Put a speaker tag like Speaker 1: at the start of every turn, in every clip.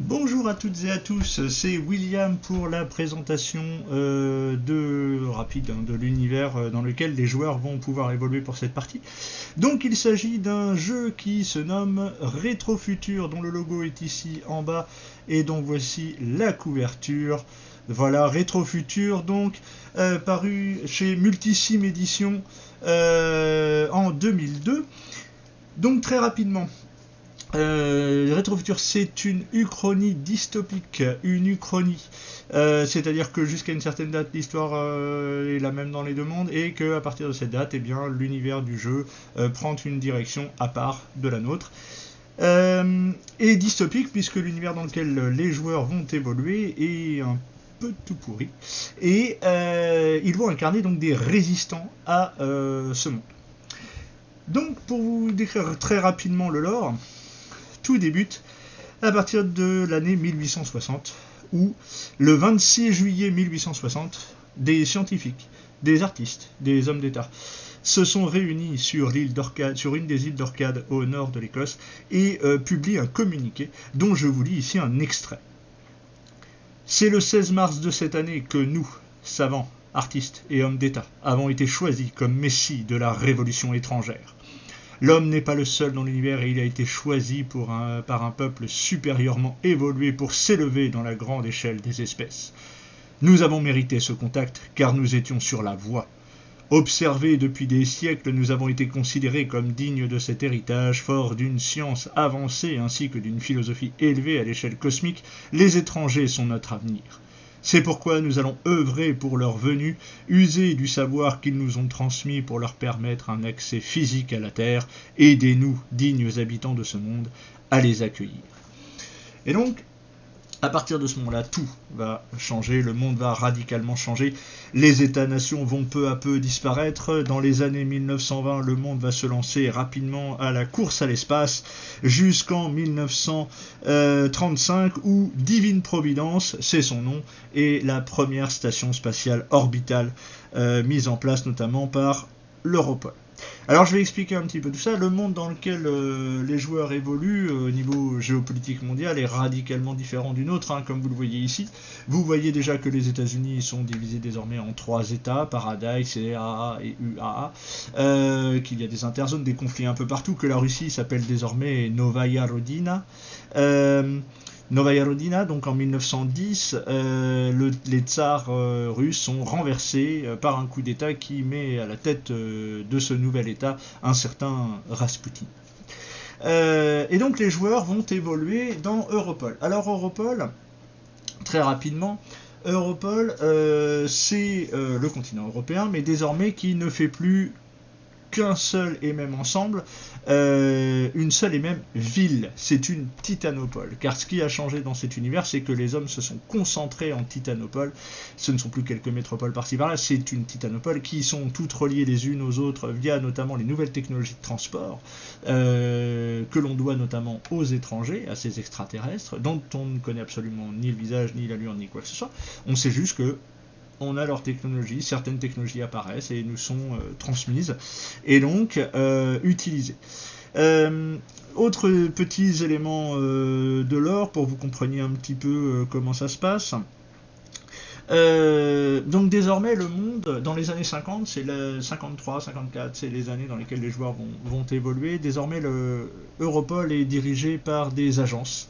Speaker 1: Bonjour à toutes et à tous, c'est William pour la présentation rapide de l'univers dans lequel les joueurs vont pouvoir évoluer pour cette partie. Donc il s'agit d'un jeu qui se nomme Rétrofutur, dont le logo est ici en bas et dont voici la couverture. Voilà, Rétrofutur, donc paru chez Multisim Édition en 2002. Donc très rapidement. Rétrofutur, c'est une uchronie dystopique, une uchronie. C'est-à-dire que jusqu'à une certaine date, l'histoire est la même dans les deux mondes, et qu'à partir de cette date, eh bien, l'univers du jeu prend une direction à part de la nôtre. Et dystopique, puisque l'univers dans lequel les joueurs vont évoluer est un peu tout pourri. Et ils vont incarner donc des résistants à ce monde. Donc, pour vous décrire très rapidement le lore, tout débute à partir de l'année 1860, où le 26 juillet 1860, des scientifiques, des artistes, des hommes d'État se sont réunis sur l'île d'Orcade, sur une des îles d'Orcade au nord de l'Écosse, et publient un communiqué dont je vous lis ici un extrait. C'est le 16 mars de cette année que nous, savants, artistes et hommes d'État, avons été choisis comme messies de la révolution étrangère. L'homme n'est pas le seul dans l'univers et il a été choisi par un peuple supérieurement évolué pour s'élever dans la grande échelle des espèces. Nous avons mérité ce contact car nous étions sur la voie. Observés depuis des siècles, nous avons été considérés comme dignes de cet héritage, fort d'une science avancée ainsi que d'une philosophie élevée à l'échelle cosmique. Les étrangers sont notre avenir. C'est pourquoi nous allons œuvrer pour leur venue, user du savoir qu'ils nous ont transmis pour leur permettre un accès physique à la Terre. Aidez-nous, dignes habitants de ce monde, à les accueillir. Et donc, à partir de ce moment-là, tout va changer, le monde va radicalement changer, les États-nations vont peu à peu disparaître. Dans les années 1920, le monde va se lancer rapidement à la course à l'espace, jusqu'en 1935, où Divine Providence, c'est son nom, est la première station spatiale orbitale mise en place notamment par l'Europol. Alors je vais expliquer un petit peu tout ça. Le monde dans lequel les joueurs évoluent au niveau géopolitique mondial est radicalement différent du nôtre, comme vous le voyez ici. Vous voyez déjà que les États-Unis sont divisés désormais en 3 États, Paradise, CAA et UAA, qu'il y a des interzones, des conflits un peu partout, que la Russie s'appelle désormais Novaya Rodina. Novaya Rodina, donc en 1910, les tsars russes sont renversés par un coup d'État qui met à la tête de ce nouvel État un certain Rasputin. Et donc les joueurs vont évoluer dans Europol. Alors Europol, très rapidement, Europol, c'est le continent européen, mais désormais qui ne fait plus qu'un seul et même ensemble, une seule et même ville. C'est une titanopole. Car ce qui a changé dans cet univers, c'est que les hommes se sont concentrés en titanopole. Ce ne sont plus quelques métropoles par-ci par-là, c'est une titanopole qui sont toutes reliées les unes aux autres via notamment les nouvelles technologies de transport que l'on doit notamment aux étrangers, à ces extraterrestres, dont on ne connaît absolument ni le visage, ni l'allure, ni quoi que ce soit. On sait juste que on a leur technologie, certaines technologies apparaissent et nous sont transmises et donc utilisées. Autres petits éléments de lore pour que vous compreniez un petit peu comment ça se passe. Donc désormais le monde, dans les années 50, c'est 53, 54, c'est les années dans lesquelles les joueurs vont évoluer. Désormais Europol est dirigé par des agences.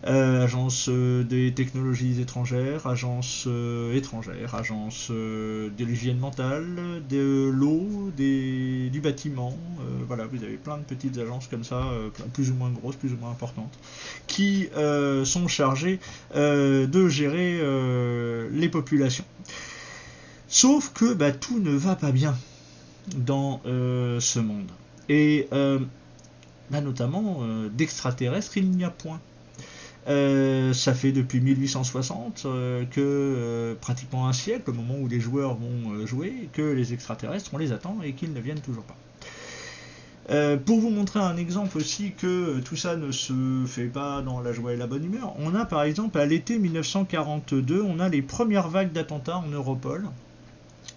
Speaker 1: Agence des technologies étrangères, agence étrangère, agence de l'hygiène mentale, de l'eau, du bâtiment. Voilà, vous avez plein de petites agences comme ça, plus ou moins grosses, plus ou moins importantes, qui sont chargées de gérer les populations. Sauf que tout ne va pas bien dans ce monde. Et notamment d'extraterrestres, il n'y a point. Ça fait depuis 1860 que pratiquement un siècle, au moment où les joueurs vont jouer, que les extraterrestres, on les attend et qu'ils ne viennent toujours pas. Pour vous montrer un exemple aussi que tout ça ne se fait pas dans la joie et la bonne humeur, on a par exemple à l'été 1942, on a les premières vagues d'attentats en Europol,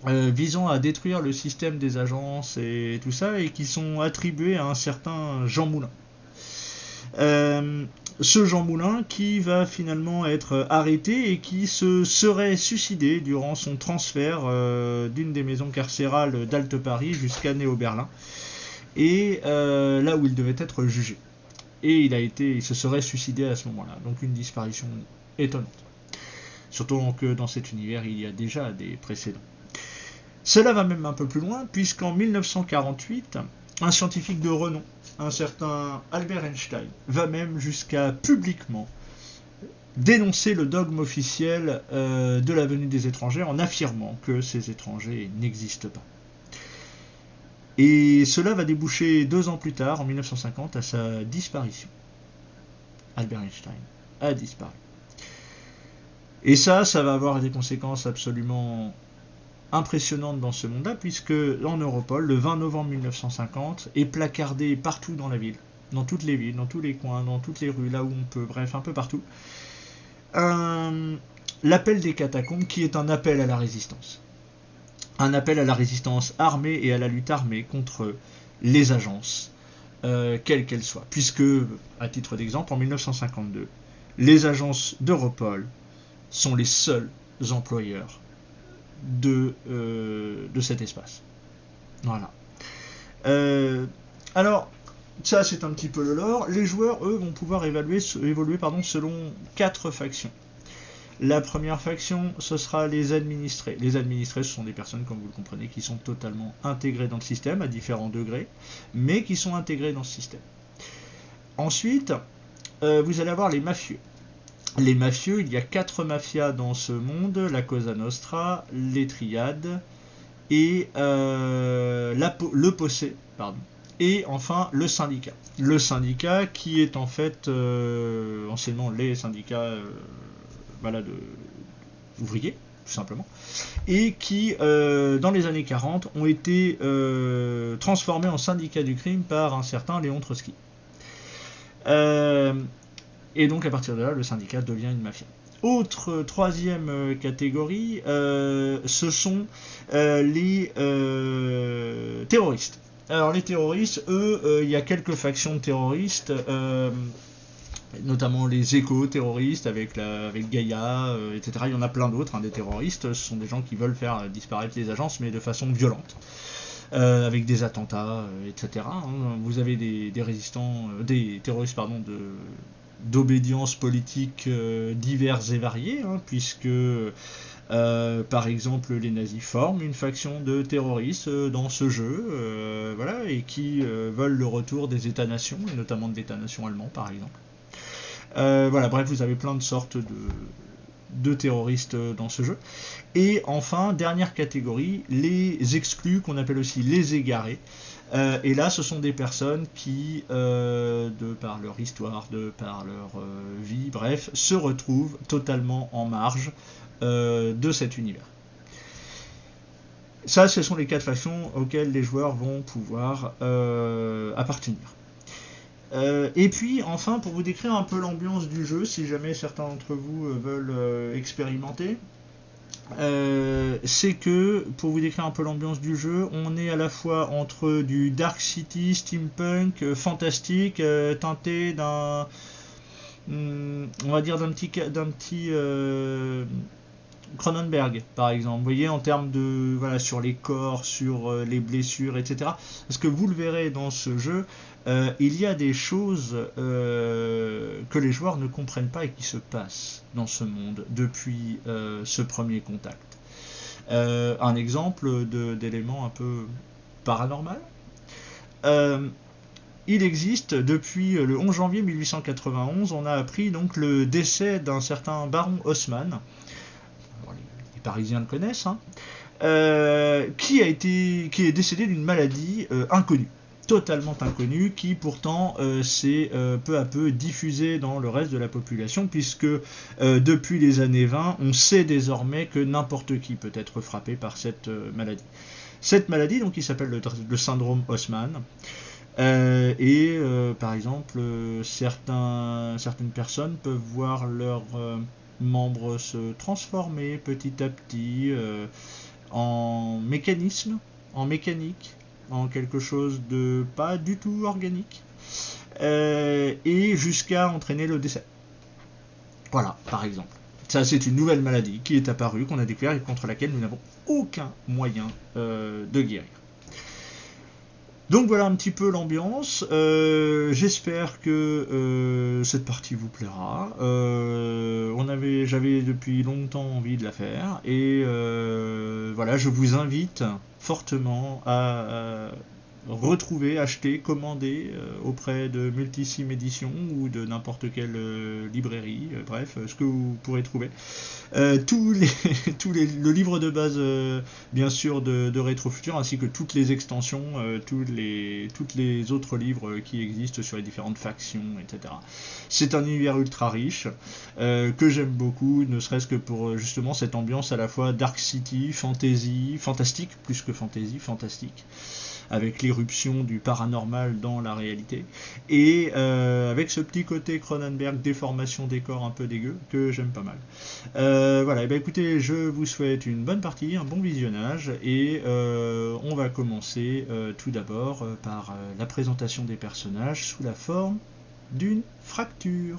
Speaker 1: visant à détruire le système des agences et tout ça, et qui sont attribués à un certain Jean Moulin. ce Jean Moulin qui va finalement être arrêté et qui se serait suicidé durant son transfert d'une des maisons carcérales d'Alte Paris jusqu'à Néo-Berlin, et là où il devait être jugé. Et il se serait suicidé à ce moment-là, donc une disparition étonnante. Surtout que dans cet univers, il y a déjà des précédents. Cela va même un peu plus loin, puisqu'en 1948, un scientifique de renom, un certain Albert Einstein, va même jusqu'à publiquement dénoncer le dogme officiel de la venue des étrangers en affirmant que ces étrangers n'existent pas. Et cela va déboucher 2 ans plus tard, en 1950, à sa disparition. Albert Einstein a disparu. Et ça va avoir des conséquences absolument impressionnante dans ce monde-là, puisque en Europol, le 20 novembre 1950, est placardé partout dans la ville, dans toutes les villes, dans tous les coins, dans toutes les rues, là où on peut, bref, un peu partout, l'appel des catacombes, qui est un appel à la résistance. Un appel à la résistance armée et à la lutte armée contre les agences, quelles qu'elles soient. Puisque, à titre d'exemple, en 1952, les agences d'Europol sont les seuls employeurs de cet espace. Voilà. Alors, ça c'est un petit peu le lore. Les joueurs, eux, vont pouvoir évoluer selon 4 factions. La première faction, ce sera les administrés. Les administrés, ce sont des personnes, comme vous le comprenez, qui sont totalement intégrées dans le système, à différents degrés, mais qui sont intégrées dans ce système. Ensuite, vous allez avoir les mafieux. Les mafieux, il y a 4 mafias dans ce monde, la Cosa Nostra, les Triades, et le Possé, et enfin le syndicat. Le syndicat qui est en fait anciennement les syndicats ouvriers, tout simplement, et qui, dans les années 40, ont été transformés en syndicat du crime par un certain Léon Trotsky. Et donc à partir de là, le syndicat devient une mafia. Autre troisième catégorie, ce sont les terroristes. Alors les terroristes, eux, il y a quelques factions de terroristes, notamment les éco-terroristes avec Gaïa, etc. Il y en a plein d'autres, des terroristes. Ce sont des gens qui veulent faire disparaître les agences, mais de façon violente. Avec des attentats, etc. Vous avez des résistants, des terroristes, d'obédience politique diverses et variées, puisque par exemple les nazis forment une faction de terroristes dans ce jeu, et qui veulent le retour des États-nations, et notamment de l'État-nation allemand par exemple. Bref, vous avez plein de sortes de terroristes dans ce jeu. Et enfin, dernière catégorie, les exclus, qu'on appelle aussi les égarés. Et là, ce sont des personnes qui, de par leur histoire, de par leur vie, bref, se retrouvent totalement en marge de cet univers. Ça, ce sont les 4 factions auxquelles les joueurs vont pouvoir appartenir. Et puis, enfin, pour vous décrire un peu l'ambiance du jeu, si jamais certains d'entre vous veulent expérimenter, c'est que, pour vous décrire un peu l'ambiance du jeu, on est à la fois entre du Dark City, steampunk, fantastique, teinté d'un, on va dire d'un petit Cronenberg, par exemple. Vous voyez, en termes de, sur les corps, sur les blessures, etc. Parce que vous le verrez dans ce jeu, il y a des choses que les joueurs ne comprennent pas et qui se passent dans ce monde depuis ce premier contact. Un exemple d'élément un peu paranormal. Il existe, depuis le 11 janvier 1891, on a appris donc le décès d'un certain baron Haussmann. Les Parisiens le connaissent, qui est décédé d'une maladie inconnue. Totalement inconnu, qui pourtant s'est peu à peu diffusé dans le reste de la population, puisque depuis les années 20, on sait désormais que n'importe qui peut être frappé par cette maladie. Cette maladie, donc, qui s'appelle le syndrome Haussmann, par exemple, certaines personnes peuvent voir leurs membres se transformer petit à petit en mécanisme, en mécanique, en quelque chose de pas du tout organique. et jusqu'à entraîner le décès. Voilà, par exemple. Ça, c'est une nouvelle maladie qui est apparue, qu'on a découvert et contre laquelle nous n'avons aucun moyen de guérir. Donc voilà un petit peu l'ambiance. J'espère que cette partie vous plaira. J'avais depuis longtemps envie de la faire et voilà, je vous invite fortement à retrouver, acheter, commander auprès de Multisim Édition ou de n'importe quelle librairie, bref, ce que vous pourrez trouver. Le livre de base, bien sûr, de Rétrofutur, ainsi que toutes les extensions, toutes les autres livres qui existent sur les différentes factions, etc. C'est un univers ultra riche, que j'aime beaucoup, ne serait-ce que pour justement cette ambiance à la fois Dark City, fantasy, fantastique, plus que fantasy, fantastique, avec l'irruption du paranormal dans la réalité, et avec ce petit côté Cronenberg, déformation décor un peu dégueu, que j'aime pas mal. Voilà, et bien écoutez, je vous souhaite une bonne partie, un bon visionnage, et on va commencer tout d'abord par la présentation des personnages sous la forme d'une fracture.